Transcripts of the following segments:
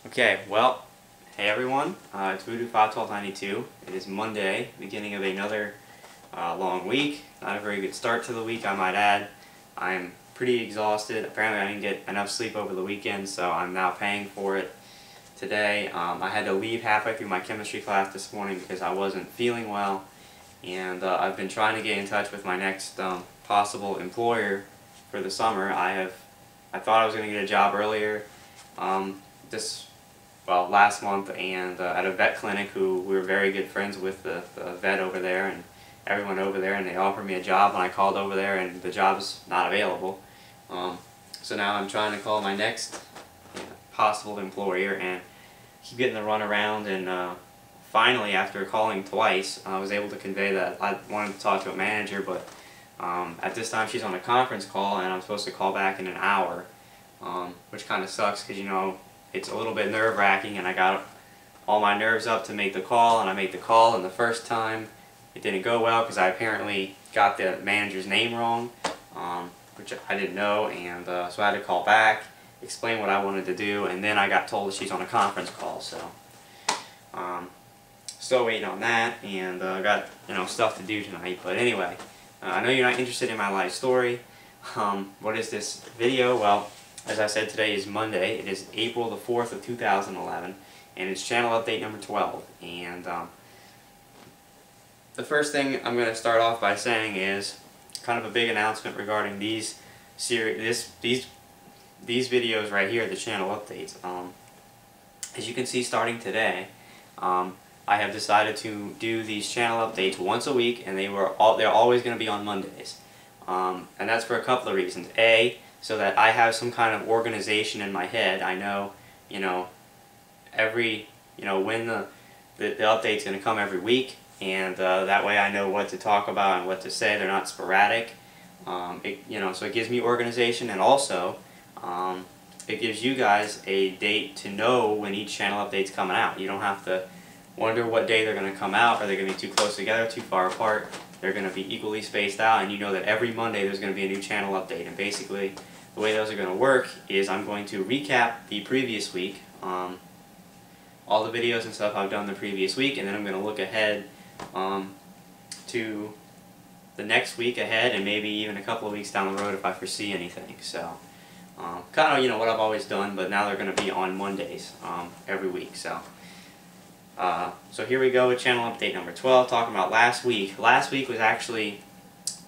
Okay, well, hey everyone, it's Voodoo51292. It is Monday, beginning of another long week. Not a very good start to the week, I might add. I'm pretty exhausted. Apparently I didn't get enough sleep over the weekend, so I'm now paying for it today. I had to leave halfway through my chemistry class this morning because I wasn't feeling well, and I've been trying to get in touch with my next possible employer for the summer. I thought I was going to get a job earlier last month, and at a vet clinic who we were very good friends with the vet over there and everyone over there, and they offered me a job when I called over there, and the job's not available. So now I'm trying to call my next possible employer and keep getting the run around, and finally, after calling twice, I was able to convey that I wanted to talk to a manager, but at this time she's on a conference call and I'm supposed to call back in an hour, which kind of sucks because, you know, it's a little bit nerve-wracking, and I got all my nerves up to make the call, and I made the call, and the first time it didn't go well because I apparently got the manager's name wrong, which I didn't know, and so I had to call back, explain what I wanted to do, and then I got told that she's on a conference call, so still waiting on that, and I got, you know, stuff to do tonight. But anyway, I know you're not interested in my life story. What is this video? Well, as I said, today is Monday. It is April the 4th of 2011, and it's channel update number 12. And the first thing I'm going to start off by saying is kind of a big announcement regarding these videos right here, the channel updates. As you can see, starting today, I have decided to do these channel updates once a week, and they're always going to be on Mondays. And that's for a couple of reasons. A, so that I have some kind of organization in my head. I know, when the update's going to come every week, and that way I know what to talk about and what to say. They're not sporadic. So it gives me organization, and also it gives you guys a date to know when each channel update's coming out. You don't have to wonder what day they're going to come out. Are they going to be too close together, too far apart? They're going to be equally spaced out, and you know that every Monday there's going to be a new channel update. And basically, the way those are going to work is I'm going to recap the previous week, all the videos and stuff I've done the previous week, and then I'm going to look ahead to the next week ahead, and maybe even a couple of weeks down the road if I foresee anything. So, kind of what I've always done, but now they're going to be on Mondays every week. So here we go with channel update number 12, talking about last week. Last week was actually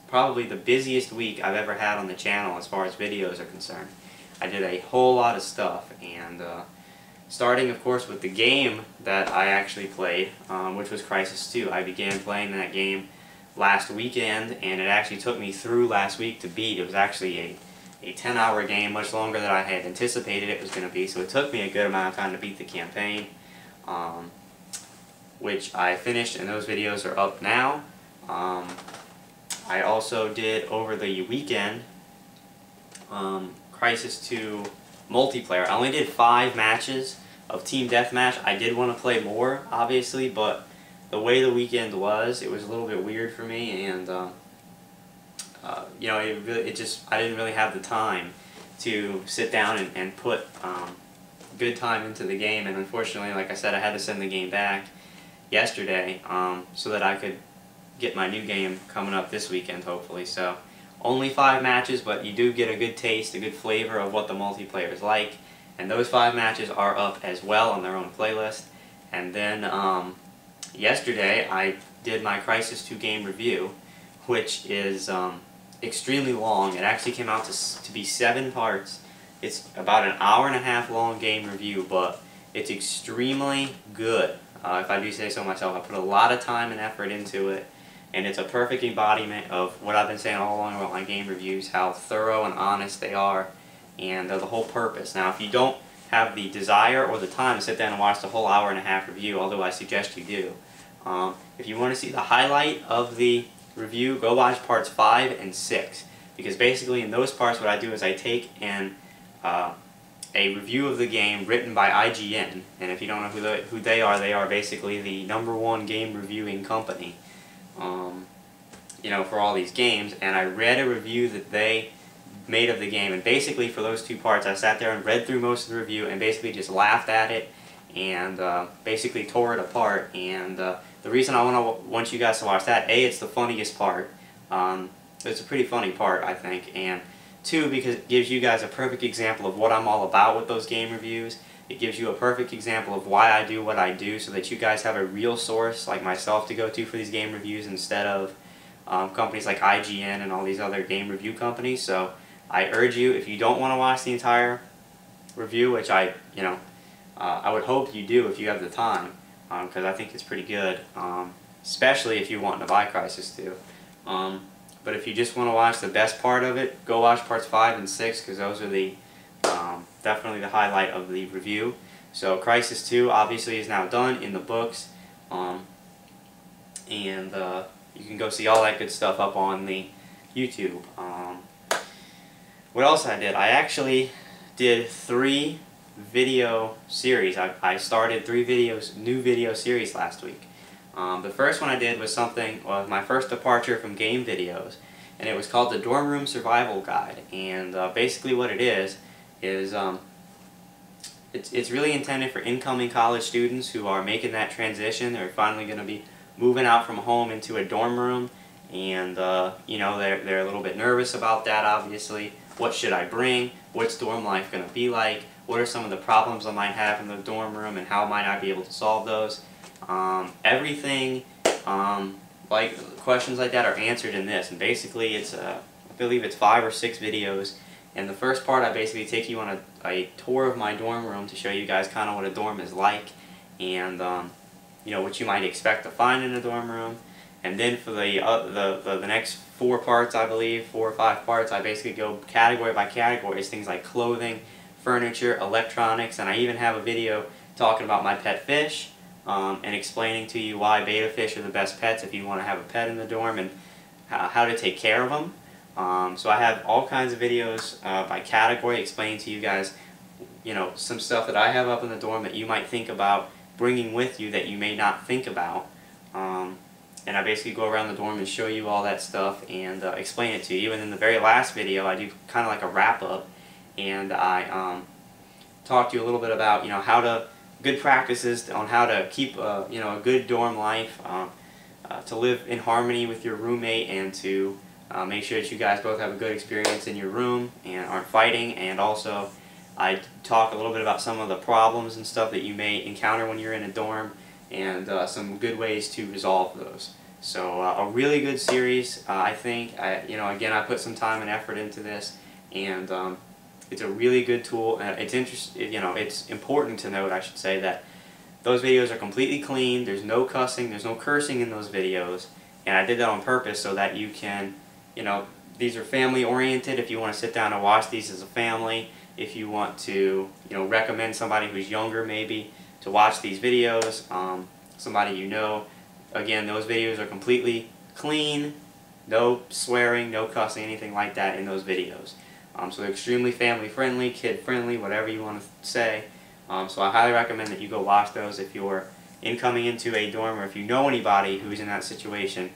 probably the busiest week I've ever had on the channel as far as videos are concerned. I did a whole lot of stuff, and starting of course with the game that I actually played, which was Crysis 2. I began playing that game last weekend, and it actually took me through last week to beat. It was actually a 10-hour game, much longer than I had anticipated it was going to be, so it took me a good amount of time to beat the campaign, which I finished, and those videos are up now. I also did over the weekend Crysis 2 multiplayer. I only did 5 matches of Team Deathmatch. I did want to play more, obviously, but the way the weekend was, it was a little bit weird for me, and I didn't really have the time to sit down and put good time into the game, and unfortunately, like I said, I had to send the game back yesterday so that I could get my new game coming up this weekend, hopefully. So only 5 matches, but you do get a good taste, a good flavor of what the multiplayer is like, and those 5 matches are up as well on their own playlist. And then yesterday I did my Crysis 2 game review, which is extremely long. It actually came out to be 7 parts. It's about an hour-and-a-half long game review, but it's extremely good. If I do say so myself, I put a lot of time and effort into it, and it's a perfect embodiment of what I've been saying all along about my game reviews, how thorough and honest they are, and the whole purpose. Now, if you don't have the desire or the time to sit down and watch the whole hour-and-a-half review, although I suggest you do, if you want to see the highlight of the review, go watch parts 5 and 6, because basically in those parts what I do is I take a review of the game written by IGN, and if you don't know who they are basically the #1 game reviewing company, for all these games, and I read a review that they made of the game. And basically for those 2 parts, I sat there and read through most of the review and basically just laughed at it and basically tore it apart. And the reason I want you guys to watch that, A, it's the funniest part. It's a pretty funny part, I think, and 2, because it gives you guys a perfect example of what I'm all about with those game reviews. It gives you a perfect example of why I do what I do, so that you guys have a real source like myself to go to for these game reviews instead of companies like IGN and all these other game review companies. So I urge you, if you don't want to watch the entire review, which I would hope you do if you have the time, because I think it's pretty good, especially if you want to buy Crysis 2. But if you just want to watch the best part of it, go watch parts 5 and 6, because those are the definitely the highlight of the review. So Crysis 2 obviously is now done in the books, and you can go see all that good stuff up on the YouTube. What else I did? I actually did 3 video series. I started 3 new video series last week. The first one I did was my first departure from game videos, and it was called the Dorm Room Survival Guide. And basically what it is it's really intended for incoming college students who are making that transition. They're finally going to be moving out from home into a dorm room, and they're a little bit nervous about that, obviously. What should I bring? What's dorm life going to be like? What are some of the problems I might have in the dorm room, and how might I be able to solve those? Everything, like questions like that, are answered in this. And basically it's I believe it's 5 or 6 videos. And the first part, I basically take you on a tour of my dorm room to show you guys kind of what a dorm is like, and what you might expect to find in a dorm room. And then for the next 4 parts, I believe 4 or 5 parts, I basically go category by category. It's things like clothing, furniture, electronics, and I even have a video talking about my pet fish, and explaining to you why betta fish are the best pets if you want to have a pet in the dorm, and how to take care of them. So I have all kinds of videos by category explaining to you guys, some stuff that I have up in the dorm that you might think about bringing with you that you may not think about. And I basically go around the dorm and show you all that stuff and explain it to you. And in the very last video, I do kind of like a wrap-up, and I talk to you a little bit about, good practices on how to keep, a good dorm life, to live in harmony with your roommate, and to make sure that you guys both have a good experience in your room and aren't fighting. And also, I talk a little bit about some of the problems and stuff that you may encounter when you're in a dorm, and some good ways to resolve those. So a really good series, I think. Again, I put some time and effort into this, and it's a really good tool. It's important to note, I should say, that those videos are completely clean. There's no cussing, there's no cursing in those videos, and I did that on purpose so that you can, these are family oriented. If you want to sit down and watch these as a family, if you want to, recommend somebody who's younger maybe to watch these videos, somebody you know. Again, those videos are completely clean, no swearing, no cussing, anything like that in those videos. So they're extremely family friendly, kid friendly, whatever you want to say. So I highly recommend that you go watch those if you're incoming into a dorm, or if you know anybody who's in that situation.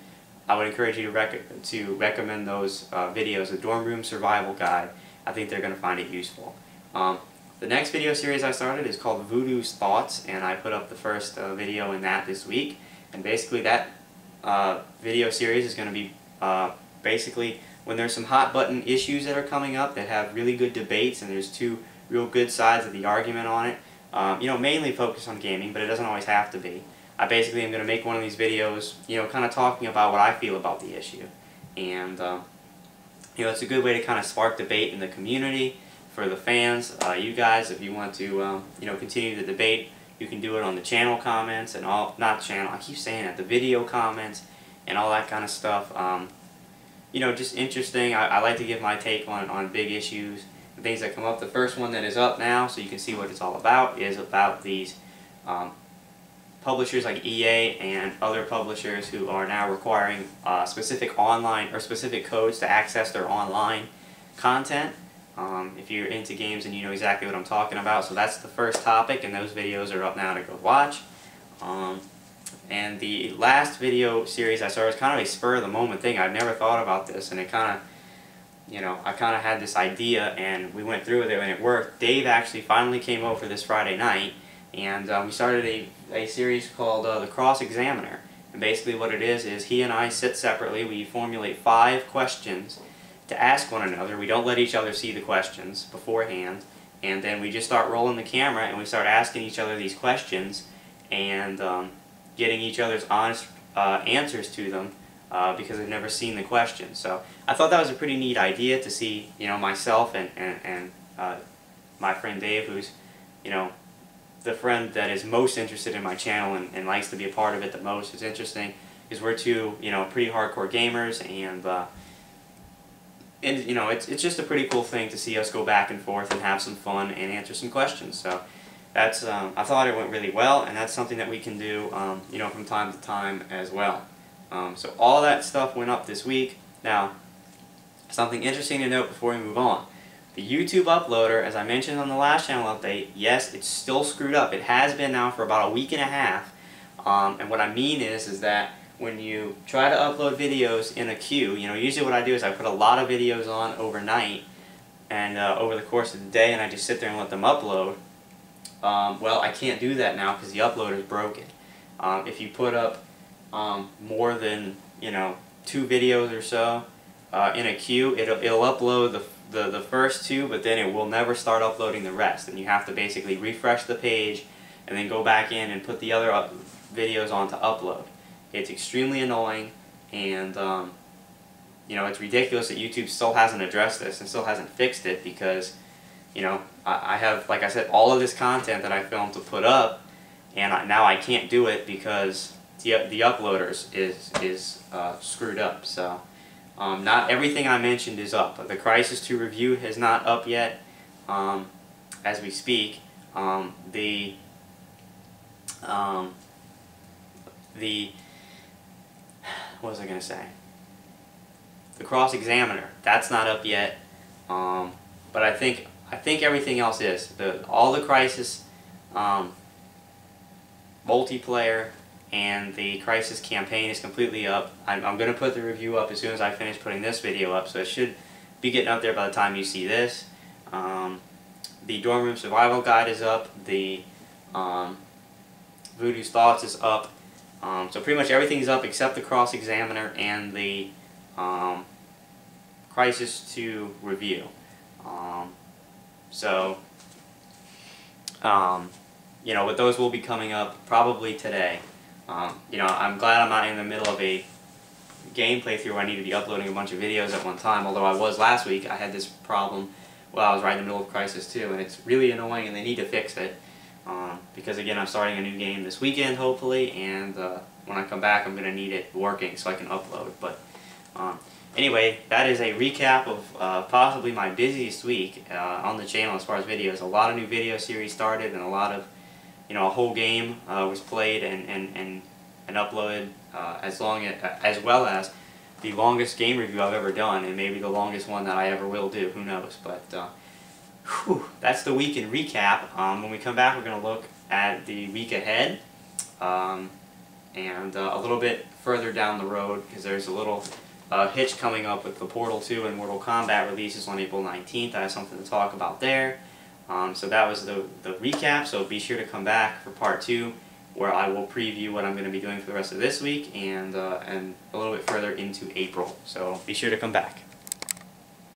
I would encourage you to recommend those videos, the Dorm Room Survival Guide. I think they're going to find it useful. The next video series I started is called Voodoo's Thoughts, and I put up the first video in that this week. And basically that video series is going to be basically when there's some hot button issues that are coming up that have really good debates, and there's 2 real good sides of the argument on it. Mainly focused on gaming, but it doesn't always have to be. I basically am going to make one of these videos, kind of talking about what I feel about the issue. And, it's a good way to kind of spark debate in the community for the fans. You guys, if you want to, continue the debate, you can do it on the channel comments and not channel, I keep saying that, the video comments and all that kind of stuff. Just interesting. I like to give my take on big issues and things that come up. The first one that is up now, so you can see what it's all about, is about these publishers like EA and other publishers who are now requiring specific online or specific codes to access their online content. If you're into games, and you know exactly what I'm talking about. So that's the first topic, and those videos are up now to go watch. And the last video series I started was kind of a spur-of-the-moment thing. I've never thought about this, and it kind of you know, I kind of had this idea and we went through with it and it worked. Dave actually finally came over this Friday night, and we started a series called the Cross Examiner. And basically what it is he and I sit separately. We formulate 5 questions to ask one another. We don't let each other see the questions beforehand, and then we just start rolling the camera and we start asking each other these questions and getting each other's honest answers to them because they've never seen the question. So I thought that was a pretty neat idea to see, you know, myself and my friend Dave, who's, you know, the friend that is most interested in my channel and likes to be a part of it the most. Is interesting because we're two, you know, pretty hardcore gamers, and you know, it's just a pretty cool thing to see us go back and forth and have some fun and answer some questions. So that's I thought it went really well, and that's something that we can do, you know, from time to time as well. So all that stuff went up this week. Now, something interesting to note before we move on. The YouTube uploader, as I mentioned on the last channel update, yes, it's still screwed up. It has been now for about a week and a half. And what I mean is that when you try to upload videos in a queue, you know, usually what I do is I put a lot of videos on overnight and over the course of the day, and I just sit there and let them upload. Well, I can't do that now because the uploader is broken. If you put up more than, you know, 2 videos or so in a queue, it'll upload the first 2, but then it will never start uploading the rest, and you have to basically refresh the page and then go back in and put the other videos on to upload. It's extremely annoying, and you know, it's ridiculous that YouTube still hasn't addressed this and still hasn't fixed it, because, you know, I have, like I said, all of this content that I filmed to put up, and now I can't do it because the uploaders is screwed up. So not everything I mentioned is up. The Crysis 2 review is not up yet as we speak. What was I going to say? The Cross Examiner, that's not up yet. But I think everything else is. All the Crysis multiplayer and the Crysis campaign is completely up. I'm going to put the review up as soon as I finish putting this video up, so it should be getting up there by the time you see this. The Dorm Room Survival Guide is up. The Voodoo's Thoughts is up. So pretty much everything's up except the Cross Examiner and the Crysis 2 review. You know, but those will be coming up probably today. You know, I'm glad I'm not in the middle of a game playthrough where I need to be uploading a bunch of videos at one time, although I was last week. I had this problem while I was right in the middle of Crysis 2, and it's really annoying, and they need to fix it. Because again, I'm starting a new game this weekend, hopefully, and when I come back I'm going to need it working so I can upload. But anyway, that is a recap of possibly my busiest week on the channel as far as videos. A lot of new video series started, and a lot of, you know, a whole game was played and uploaded, as well as the longest game review I've ever done, and maybe the longest one that I ever will do. Who knows? But that's the week in recap. When we come back, we're going to look at the week ahead, and a little bit further down the road, because there's a little hitch coming up with the Portal 2 and Mortal Kombat releases on April 19th. I have something to talk about there. So that was the recap, so be sure to come back for part 2, where I will preview what I'm going to be doing for the rest of this week and a little bit further into April. So be sure to come back.